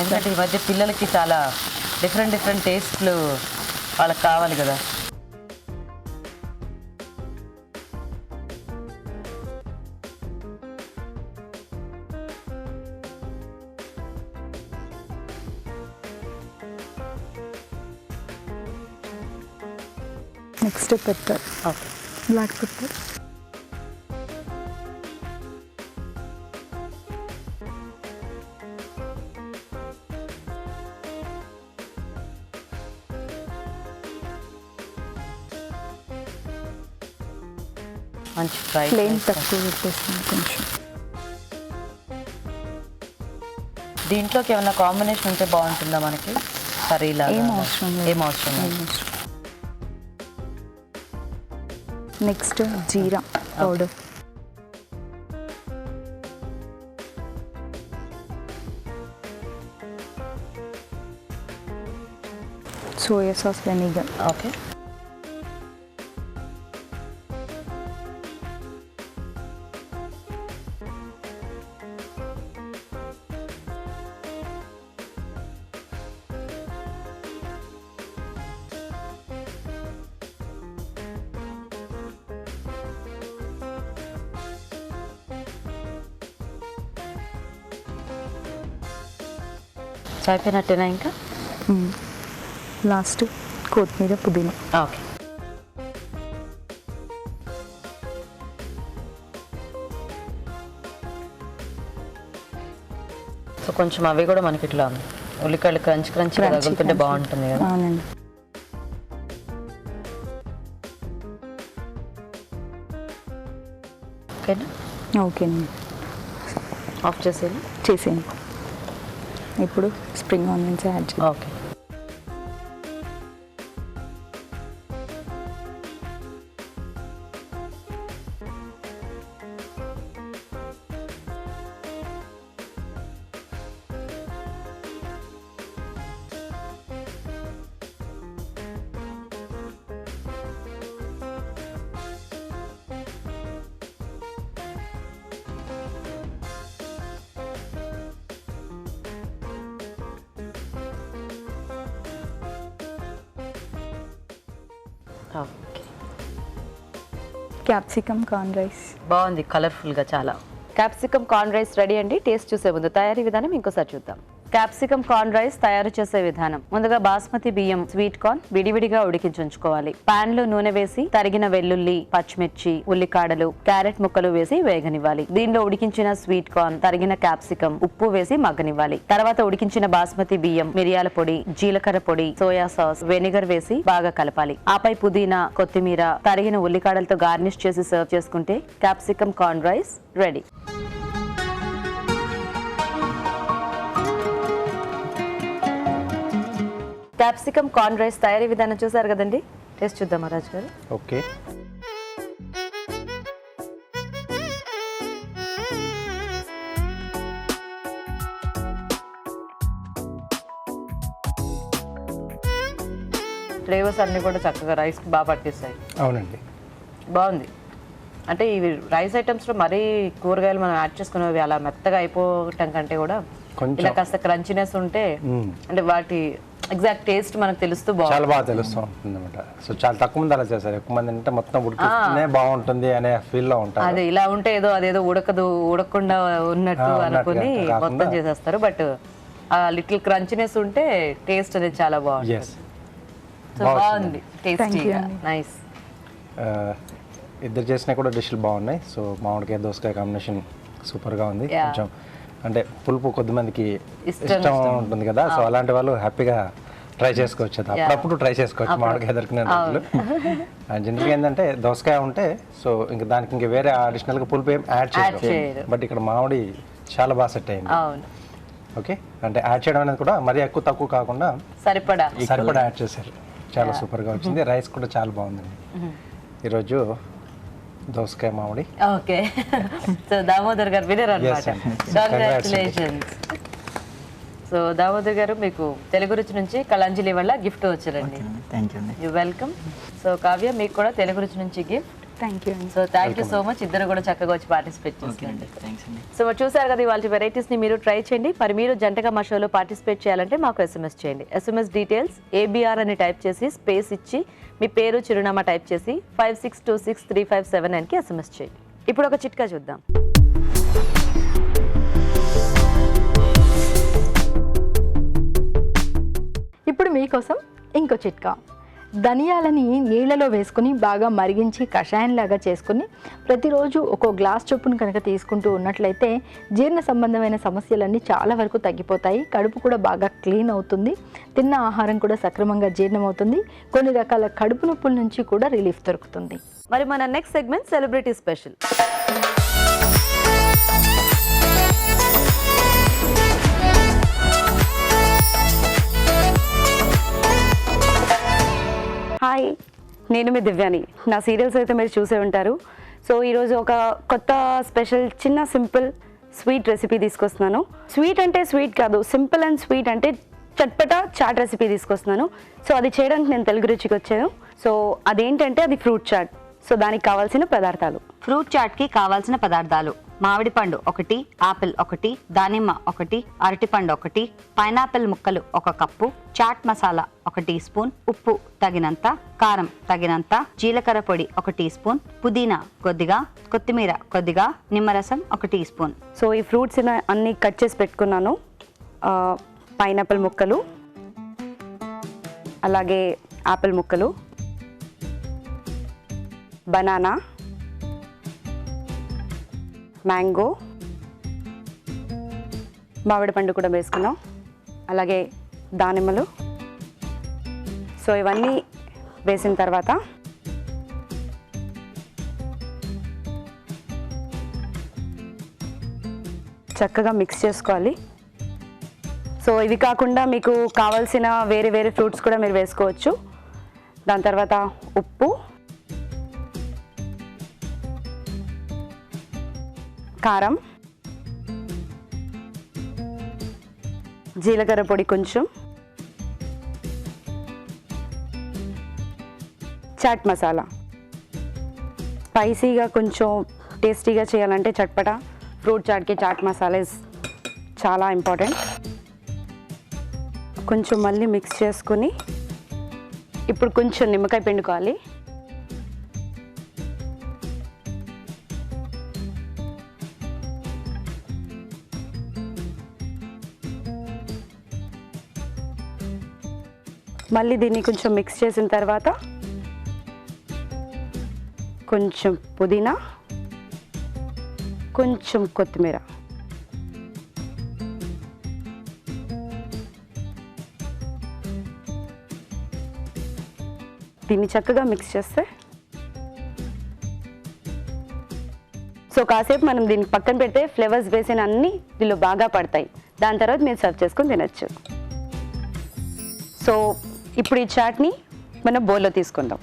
ఎందుకంటే ఈ మధ్య పిల్లలకి చాలా డిఫరెంట్ టేస్ట్లు వాళ్ళకి కావాలి కదా. Next pepper, okay. Black pepper. మంచి ఫ్రై. ఫ్లేమ్ తక్కువ పెట్టేస్తాను కొంచెం. దీంట్లోకి ఏమైనా కాంబినేషన్ ఉంటే బాగుంటుందా మనకి? కర్రీలా? ఏం అవసరం లేదు. ఏం అవసరం లేదు. Next jeera powder, soya sauce, vinegar. Okay. So అయిపోయినట్టేనా ఇంకా? లాస్ట్ కొత్తిమీర, పుదీనా. ఓకే. సో కొంచెం అవి కూడా మనకి ఇట్లా ఉల్లికాయలు క్రంచ్ తగులుతుంటే బాగుంటుంది కదా. అవునండి. ఓకేనా? ఓకేనండి. ఆఫ్ చేసేది చేసేయండి. ఇప్పుడు స్ప్రింగ్ ఆనియన్స్ యాడ్ చేయండి. Okay. Okay. Capsicum corn rice. బాగుంది, కలర్ఫుల్గా చాలా. క్యాప్సికమ్ కార్న్ రైస్ రెడీ అండి. టేస్ట్ చూసే ముందు తయారీ విధానం ఇంకోసారి చూద్దాం. క్యాప్సికమ్ కార్న్ రైస్ తయారు చేసే విధానం: ముందుగా బాస్మతి బియ్యం, స్వీట్ కార్న్ విడివిడిగా ఉడికించుకోవాలి. పాన్ లో నూనె వేసి తరిగిన వెల్లుల్లి, పచ్చిమిర్చి, ఉల్లికాడలు, క్యారెట్ ముక్కలు వేసి వేగనివ్వాలి. దీనిలో ఉడికించిన స్వీట్ కార్న్, తరిగిన క్యాప్సికమ్, ఉప్పు వేసి మగ్గనివ్వాలి. తర్వాత ఉడికించిన బాస్మతి బియ్యం, మిరియాల పొడి, జీలకర్ర పొడి, సోయా సాస్, వెనిగర్ వేసి బాగా కలపాలి. ఆపై పుదీనా, కొత్తిమీర, తరిగిన ఉల్లికాడలతో గార్నిష్ చేసి సర్వ్ చేసుకుంటే capsicum corn rice ready. Capsicum corn rice తయారీ విధానం చూసారు కదండి. టేస్ట్ చూద్దాం మహారాజ్ గారు. ఓకే. ఫ్లేవర్స్ అన్ని కూడా చక్కగా రైస్ బాగా పట్టిస్తాయి. అవునండి. బాగుంది. అంటే ఇవి రైస్ ఐటమ్స్లో మరీ కూరగాయలు మనం యాడ్ చేసుకునేవి అలా మెత్తగా అయిపోవటం కంటే కూడా కొంచెం ఇలా కాస్త క్రంచినెస్ ఉంటే అంటే వాటి ఎగ్జాక్ట్ టేస్ట్ మనకు తెలుస్తూ చాలా బాగా తెలుస్తూ ఉంటుంది అనమాట. సో చాలా తక్కువ మంది అలా చేస్తారు. ఎక్కువ మంది అంటే మొత్తం ఉడికిస్తేనే బాగుంటుంది అనే ఫీల్ లో ఉంటారు. అదే ఇలా ఉంటే ఏదో అదేదో ఉడకకుండా ఉన్నట్టు అనుకుని మొత్తం చేసేస్తారు. బట్ ఆ లిటిల్ క్రంచినెస్ ఉంటే టేస్ట్ అనేది చాలా బాగుంటుంది. సో బాగుంది, టేస్టీగా, నైస్. ఇద్దరు చేసినా కూడా డిష్లు బాగున్నాయి. సో మామిడికాయ దోసకాయ కాంబినేషన్ సూపర్గా ఉంది. కొంచెం అంటే పులుపు కొద్దిమందికి ఇష్టం ఉంటుంది కదా. సో అలాంటి వాళ్ళు హ్యాపీగా ట్రై చేసుకోవచ్చు, అది అప్పుడప్పుడు ట్రై చేసుకోవచ్చు మామిడికాయ దొరికిన రోజులు. జనరల్గా ఏంటంటే దోసకాయ ఉంటే సో ఇంకా దానికి ఇంకా వేరే అడిషనల్గా పులుపు ఏం యాడ్ చేయరు, బట్ ఇక్కడ మామిడి చాలా బాగా సెట్ అయింది. ఓకే, అంటే యాడ్ చేయడం అనేది కూడా మరీ ఎక్కువ తక్కువ కాకుండా సరిపడా యాడ్ చేశారు, చాలా సూపర్గా వచ్చింది. రైస్ కూడా చాలా బాగుందండి ఈరోజు దోసకాయ మామిడి. ఓకే, సో దామోదర్ గారు వినర్ అన్నమాట. కంగ్రాచులేషన్స్. సో దామోదర్ గారు మీకు తెలుగు రుచి నుంచి కళాంజలి వల్ల గిఫ్ట్ వచ్చారండి. థ్యాంక్ యూ అండి. You welcome. సో కావ్య మీకు కూడా తెలుగు రుచి నుంచి గిఫ్ట్. థ్యాంక్ యూ అండి. So thank you so much, ఇద్దరు కూడా చక్కగా వచ్చి పార్టిసిపేట్ చేయండి. థ్యాంక్స్ అండి. సో మరి చూసారు కదా ఇవాళ వెరైటీస్ని మీరు ట్రై చేయండి. మరి మీరు జంటగా మా షోలో పార్టిసిపేట్ చేయాలంటే మాకు ఎస్ఎంఎస్ చేయండి. ఎస్ఎంఎస్ డీటెయిల్స్ ABR అని టైప్ చేసి స్పేస్ ఇచ్చి మీ పేరు చిరునామా టైప్ చేసి 56263579కి ఎస్ఎంఎస్ చేయండి. ఇప్పుడు ఒక చిట్కా చూద్దాం. ఇప్పుడు మీకోసం ఇంకో చిట్కా. ధనియాలని నీళ్ళలో వేసుకుని బాగా మరిగించి కషాయంలాగా చేసుకుని ప్రతిరోజు ఒక్కో గ్లాస్ చొప్పున కనుక తీసుకుంటూ ఉన్నట్లయితే జీర్ణ సంబంధమైన సమస్యలన్నీ చాలా వరకు తగ్గిపోతాయి. కడుపు కూడా బాగా క్లీన్ అవుతుంది, తిన్న ఆహారం కూడా సక్రమంగా జీర్ణమవుతుంది, కొన్ని రకాల కడుపు నొప్పుల నుంచి కూడా రిలీఫ్ దొరుకుతుంది. మరి మన next segment celebrity special. Hi, నేను మీ దివ్యాని. నా సీరియల్స్ అయితే మీరు చూసే ఉంటారు. సో ఈరోజు ఒక కొత్త స్పెషల్ చిన్న సింపుల్ స్వీట్ రెసిపీ తీసుకొస్తున్నాను. స్వీట్ అంటే స్వీట్ కాదు, సింపుల్ అండ్ స్వీట్ అంటే చట్పటా చాట్ రెసిపీ తీసుకొస్తున్నాను. సో అది చేయడానికి నేను తెలుగు రుచికి వచ్చాను. సో అదేంటంటే అది ఫ్రూట్ చాట్. సో దానికి కావాల్సిన పదార్థాలు. ఫ్రూట్ చాట్కి కావాల్సిన పదార్థాలు: మామిడి పండు 1, ఆపిల్ 1, దానిమ్మ 1, అరటిపండు 1, పైనాపిల్ ముక్కలు 1 cup, chaat masala 1 teaspoon, ఉప్పు తగినంత, కారం తగినంత, జీలకర్ర పొడి 1 టీ స్పూన్, పుదీనా కొద్దిగా, కొత్తిమీర కొద్దిగా, నిమ్మరసం 1 టీ స్పూన్. సో ఈ ఫ్రూట్స్ అన్ని కట్ చేసి పెట్టుకున్నాను. పైనాపిల్ ముక్కలు, అలాగే ఆపిల్ ముక్కలు, బనానా, మ్యాంగో, మామిడి పండు కూడా వేసుకున్నాం, అలాగే దానిమ్మలు. సో ఇవన్నీ వేసిన తర్వాత చక్కగా మిక్స్ చేసుకోవాలి. సో ఇవి కాకుండా మీకు కావాల్సిన వేరే వేరే ఫ్రూట్స్ కూడా మీరు వేసుకోవచ్చు. దాని తర్వాత ఉప్పు, కారం, జీలకర్ర పొడి కొంచెం, చాట్ మసాలా. స్పైసీగా కొంచెం టేస్టీగా చేయాలంటే చట్పటా ఫ్రూట్ చాట్కి చాట్ మసాలా ఇస్ చాలా ఇంపార్టెంట్. కొంచెం మళ్ళీ మిక్స్ చేసుకుని ఇప్పుడు కొంచెం నిమ్మకాయ పిండుకోవాలి. మళ్ళీ దీన్ని కొంచెం మిక్స్ చేసిన తర్వాత కొంచెం పుదీనా, కొంచెం కొత్తిమీర, దీన్ని చక్కగా మిక్స్ చేస్తే సో కాసేపు మనం దీన్ని పక్కన పెడితే ఫ్లేవర్స్ వేసిన అన్నీ దీనిలో బాగా పడతాయి. దాని తర్వాత మీరు సర్వ్ చేసుకొని తినచ్చు. సో ఇప్పుడు ఈ చాట్ని మనం బౌల్లో తీసుకుందాం.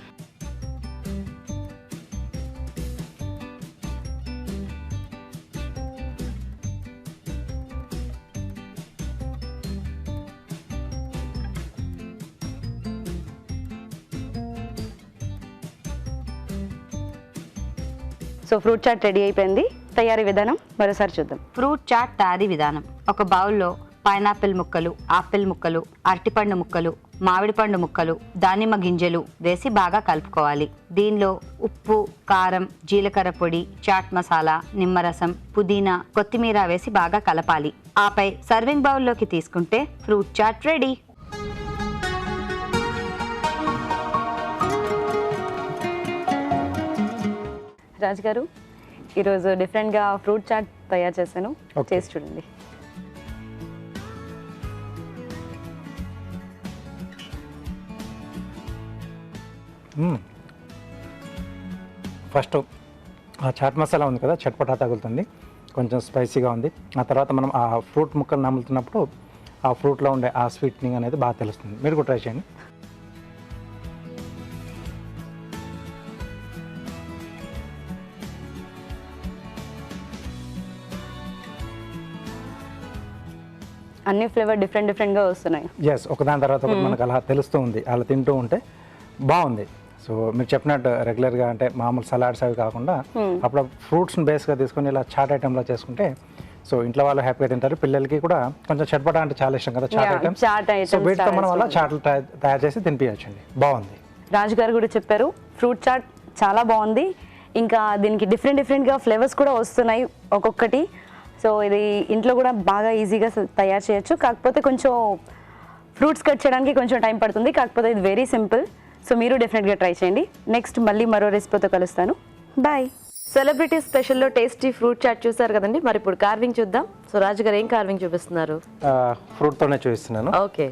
సో ఫ్రూట్ చాట్ రెడీ అయిపోయింది. తయారీ విధానం మరోసారి చూద్దాం. ఫ్రూట్ చాట్ తయారీ విధానం: ఒక బౌల్లో పైనాపిల్ ముక్కలు, ఆపిల్ ముక్కలు, అరటిపండు ముక్కలు, మామిడి పండు ముక్కలు, దానిమ్మ గింజలు వేసి బాగా కలుపుకోవాలి. దీనిలో ఉప్పు, కారం, జీలకర్ర పొడి, చాట్ మసాలా, నిమ్మరసం, పుదీనా, కొత్తిమీర వేసి బాగా కలపాలి. ఆపై సర్వింగ్ బౌల్లోకి తీసుకుంటే ఫ్రూట్ చాట్ రెడీ. రాజ్ గారు, ఈరోజు డిఫరెంట్గా ఫ్రూట్ చాట్ తయారు చేశాను, చేసి చూడండి. ఫస్ట్ ఆ చాట్ మసాలా ఉంది కదా, చట్పటా తగులుతుంది, కొంచెం స్పైసీగా ఉంది. ఆ తర్వాత మనం ఆ ఫ్రూట్ ముక్కలు నములుతున్నప్పుడు ఆ ఫ్రూట్లో ఉండే ఆ స్వీట్నింగ్ అనేది బాగా తెలుస్తుంది. మీరు కూడా ట్రై చేయండి. అన్ని ఫ్లేవర్ డిఫరెంట్గా వస్తున్నాయి. ఎస్, ఒకదాని తర్వాత ఒకటి మనకు అలా తెలుస్తూ ఉంది, అలా తింటూ ఉంటే బాగుంది. సో మీరు చెప్పినట్టు రెగ్యులర్గా అంటే మామూలు సలాడ్స్ అవి కాకుండా అప్పుడు ఫ్రూట్స్ని బేస్గా తీసుకొని ఇలా చాట్ ఐటెంలో చేసుకుంటే సో ఇంట్లో వాళ్ళు హ్యాపీగా తింటారు. పిల్లలకి కూడా కొంచెం చట్పటా అంటే చాలా ఇష్టం కదా చాట్ ఐటమ్స్. సో వీటితో మనం అలా చాట్లు తయారు చేసి తినిపించండి. బాగుంది. రాజు గారు కూడా చెప్పారు ఫ్రూట్ చాట్ చాలా బాగుంది. ఇంకా దీనికి డిఫరెంట్గా ఫ్లేవర్స్ కూడా వస్తున్నాయి ఒక్కొక్కటి. సో ఇది ఇంట్లో కూడా బాగా ఈజీగా తయారు చేయొచ్చు. కాకపోతే కొంచెం ఫ్రూట్స్ కట్ చేయడానికి కొంచెం టైం పడుతుంది. కాకపోతే ఇది వెరీ సింపుల్. సో మీరు డెఫినెట్గా ట్రై చేయండి. నెక్స్ట్ మళ్ళీ మరో రెసిపీతో కలుస్తాను. బాయ్. సెలబ్రిటీ స్పెషల్లో టేస్టీ ఫ్రూట్ చాట్ చూసారు కదండి. మరి ఇప్పుడు కార్వింగ్ చూద్దాం. సో రాజు గారు ఏం కార్వింగ్ చూపిస్తున్నారు? ఫ్రూట్తోనే చూపిస్తున్నాను. ఓకే.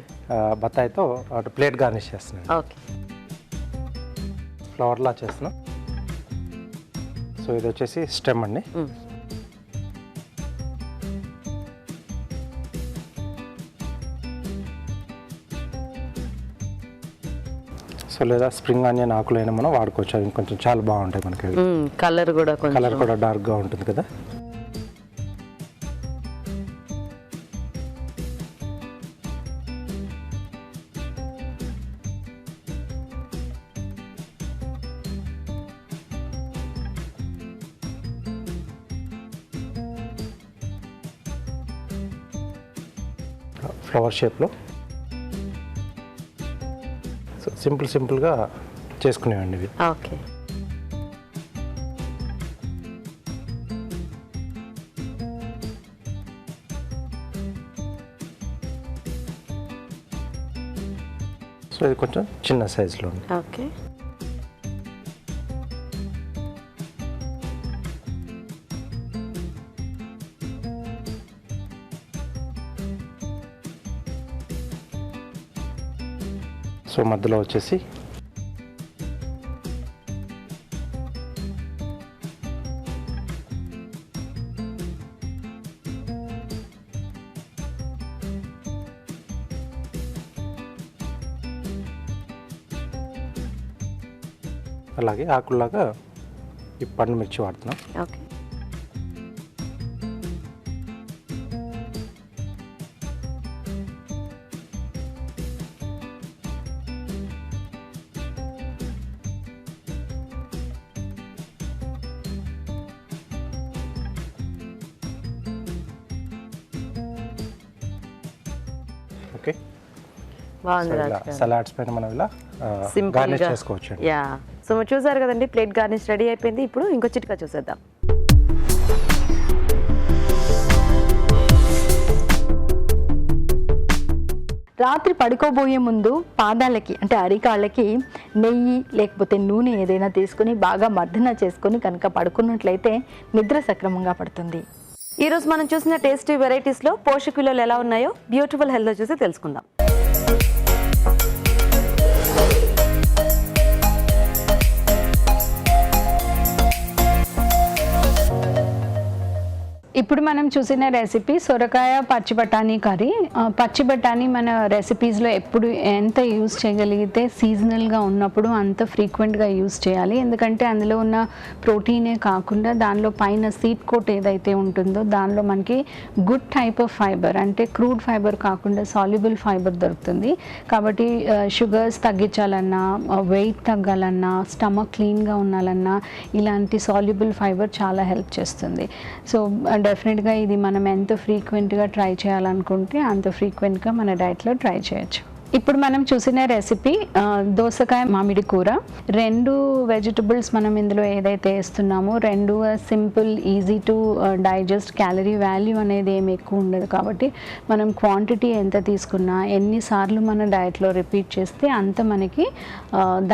బత్తాయితో అటు ప్లేట్ గార్నిష్ చేస్తున్నాను. ఓకే. ఫ్లవర్లా చేస్తున్నాను. సో ఇది వచ్చేసి స్టెమ్ అండి. సో లేదా స్ప్రింగ్ ఆనియన్ ఆకులైనా మనం వాడుకోవచ్చు. అవి కొంచెం చాలా బాగుంటాయి మనకి. కలర్ కూడా డార్క్గా ఉంటుంది కదా. ఫ్లవర్ షేప్లో సో సింపుల్గా చేసుకునేవండి ఇవి. ఓకే. సో ఇది కొంచెం చిన్న సైజులో ఉంది. ఓకే. సో మధ్యలో వచ్చేసి అలాగే ఆకుల్లాగా ఈ పండు మిర్చి వాడుతున్నాం. ఓకే. ఓకే. బాగుంది రాజు గారు. సలాడ్స్ పైన మనం ఇలా గార్నిష్ చేసుకోవచ్చు. యా. సో మీరు చూసారు కదండి, ప్లేట్ గార్నిష్ రెడీ అయిపోయింది. ఇప్పుడు ఇంకో చిట్కా చూసేద్దాం. రాత్రి పడుకోబోయే ముందు పాదాలకి అంటే అరికాళ్ళకి నెయ్యి లేకపోతే నూనె ఏదైనా తీసుకుని బాగా మర్దన చేసుకొని కనుక పడుకున్నట్లయితే నిద్ర సక్రమంగా పడుతుంది. ఈరోజు మనం చూసిన టేస్టీ వెరైటీస్లో పోషక విలువలు ఎలా ఉన్నాయో బ్యూటిఫుల్ హెల్త్ చూసి తెలుసుకుందాం. ఇప్పుడు మనం చూసిన రెసిపీ సొరకాయ పచ్చి బఠానీ కర్రీ. పచ్చి బఠానీ మన రెసిపీస్లో ఎప్పుడు ఎంత యూజ్ చేయగలిగితే సీజనల్గా ఉన్నప్పుడు అంత ఫ్రీక్వెంట్గా యూజ్ చేయాలి. ఎందుకంటే అందులో ఉన్న ప్రోటీనే కాకుండా దానిలో పైన సీడ్ కోట్ ఏదైతే ఉంటుందో దానిలో మనకి గుడ్ టైప్ ఆఫ్ ఫైబర్ అంటే క్రూడ్ ఫైబర్ కాకుండా సాల్యుబుల్ ఫైబర్ దొరుకుతుంది. కాబట్టి షుగర్స్ తగ్గించాలన్నా, వెయిట్ తగ్గాలన్నా, స్టమక్ క్లీన్గా ఉండాలన్నా ఇలాంటి సాల్యుబుల్ ఫైబర్ చాలా హెల్ప్ చేస్తుంది. సో డెఫినెట్గా ఇది మనం ఎంత ఫ్రీక్వెంట్గా ట్రై చేయాలనుకుంటే అంత ఫ్రీక్వెంట్గా మన డైట్లో ట్రై చేయొచ్చు. ఇప్పుడు మనం చూసిన రెసిపీ దోసకాయ మామిడి కూర. 2 వెజిటబుల్స్ మనం ఇందులో ఏదైతే వేస్తున్నామో 2 simple, easy to digest, calorie value అనేది ఏమి ఎక్కువ ఉండదు. కాబట్టి మనం క్వాంటిటీ ఎంత తీసుకున్నా, ఎన్నిసార్లు మన డైట్లో రిపీట్ చేస్తే అంత మనకి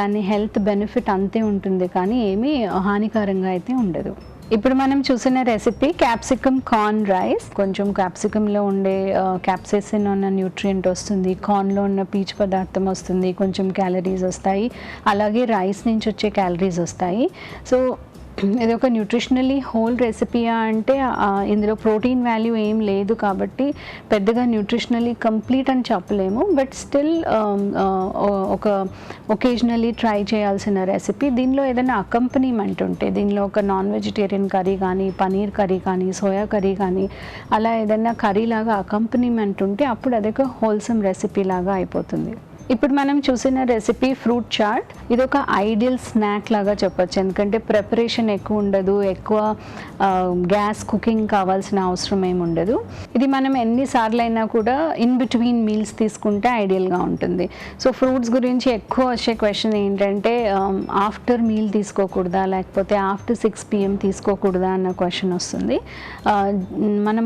దాని హెల్త్ బెనిఫిట్ అంతే ఉంటుంది, కానీ ఏమీ హానికరంగా అయితే ఉండదు. ఇప్పుడు మనం చూసిన రెసిపీ క్యాప్సికమ్ కార్న్ రైస్. కొంచెం క్యాప్సికంలో ఉండే క్యాప్సైసిన్ ఉన్న న్యూట్రియంట్ వస్తుంది, కార్న్లో ఉన్న పీచు పదార్థం వస్తుంది, కొంచెం క్యాలరీస్ వస్తాయి, అలాగే రైస్ నుంచి వచ్చే క్యాలరీస్ వస్తాయి. సో ఇది ఒక న్యూట్రిషనల్లీ హోల్ రెసిపీయా అంటే ఇందులో ప్రోటీన్ వాల్యూ ఏం లేదు కాబట్టి పెద్దగా న్యూట్రిషనల్లీ కంప్లీట్ అని చెప్పలేము. బట్ స్టిల్ ఒక ఒకేజనల్లీ ట్రై చేయాల్సిన రెసిపీ. దీనిలో ఏదైనా అకంపెనీమెంట్ ఉంటే, దీనిలో ఒక నాన్ వెజిటేరియన్ కర్రీ కానీ, పనీర్ కర్రీ కానీ, సోయా కర్రీ కానీ, అలా ఏదైనా కర్రీ లాగా అకంపెనీమెంట్ ఉంటే అప్పుడు అదొక హోల్సమ్ రెసిపీ లాగా అయిపోతుంది. ఇప్పుడు మనం చూసిన రెసిపీ ఫ్రూట్ చాట్. ఇది ఒక ఐడియల్ స్నాక్ లాగా చెప్పొచ్చు, ఎందుకంటే ప్రిపరేషన్ ఎక్కువ ఉండదు, ఎక్కువ గ్యాస్ కుకింగ్ కావాల్సిన అవసరం ఏమి ఉండదు. ఇది మనం ఎన్నిసార్లు అయినా కూడా ఇన్ బిట్వీన్ మీల్స్ తీసుకుంటే ఐడియల్గా ఉంటుంది. సో ఫ్రూట్స్ గురించి ఎక్కువ వచ్చే క్వశ్చన్ ఏంటంటే ఆఫ్టర్ మీల్ తీసుకోకూడదా, లేకపోతే ఆఫ్టర్ 6 PM తీసుకోకూడదా అన్న క్వశ్చన్ వస్తుంది. మనం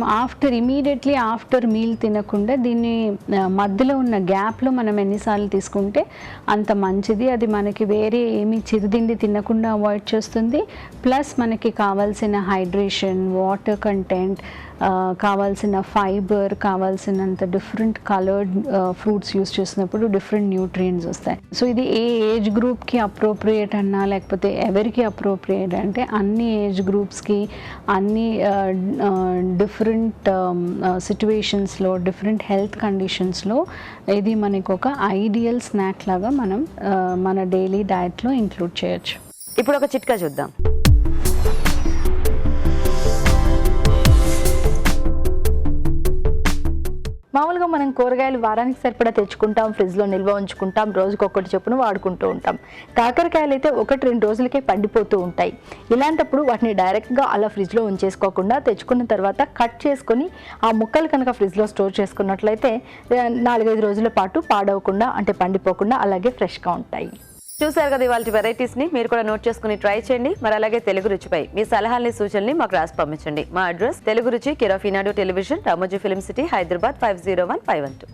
ఇమీడియట్లీ ఆఫ్టర్ మీల్ తినకుండా దీన్ని మధ్యలో ఉన్న గ్యాప్లో మనం ఎన్నిసార్లు తీసుకుంటే అంత మంచిది. అది మనకి వేరే ఏమీ చిరుతిండి తినకుండా అవాయిడ్ చేస్తుంది. ప్లస్ మనకి కావాల్సిన హైడ్రేషన్, వాటర్ కంటెంట్, కావాల్సిన ఫైబర్, కావాల్సినంత డిఫరెంట్ కలర్డ్ ఫ్రూట్స్ యూస్ చేసినప్పుడు డిఫరెంట్ న్యూట్రియంట్స్ వస్తాయి. సో ఇది ఏ ఏజ్ గ్రూప్కి అప్రోప్రియేట్ అన్నా లేకపోతే ఎవరికి అప్రోప్రియేట్ అంటే అన్ని ఏజ్ గ్రూప్స్కి, అన్ని డిఫరెంట్ సిచ్యువేషన్స్లో, డిఫరెంట్ హెల్త్ కండిషన్స్లో ఇది మనకు ఒక ఐడియల్ స్నాక్ లాగా మనం మన డైలీ డయట్లో ఇంక్లూడ్ చేయొచ్చు. ఇప్పుడు ఒక చిట్కా చూద్దాం. మామూలుగా మనం కూరగాయలు వారానికి సరిపడా తెచ్చుకుంటాం, ఫ్రిడ్జ్లో నిల్వ ఉంచుకుంటాం, రోజుకి ఒక్కటి చొప్పున వాడుకుంటూ ఉంటాం. కాకరకాయలు అయితే 1-2 రోజులకే పండిపోతూ ఉంటాయి. ఇలాంటప్పుడు వాటిని డైరెక్ట్గా అలా ఫ్రిడ్జ్లో ఉంచేసుకోకుండా తెచ్చుకున్న తర్వాత కట్ చేసుకొని ఆ ముక్కలు కనుక ఫ్రిడ్జ్లో స్టోర్ చేసుకున్నట్లయితే 4-5 రోజుల పాటు పాడవకుండా, అంటే పండిపోకుండా అలాగే ఫ్రెష్గా ఉంటాయి. చూసారు కదా ఇవాళ వెరైటీస్ని. మీరు కూడా నోట్ చేసుకుని ట్రై చేయండి. మరి అలాగే తెలుగు రుచిపై మీ సలహాలని, సూచనల్ని మాకు రాసి పంపించండి. మా అడ్రస్ తెలుగు రుచి, care of Eenadu television, Ramoji film city, Hyderabad 50152.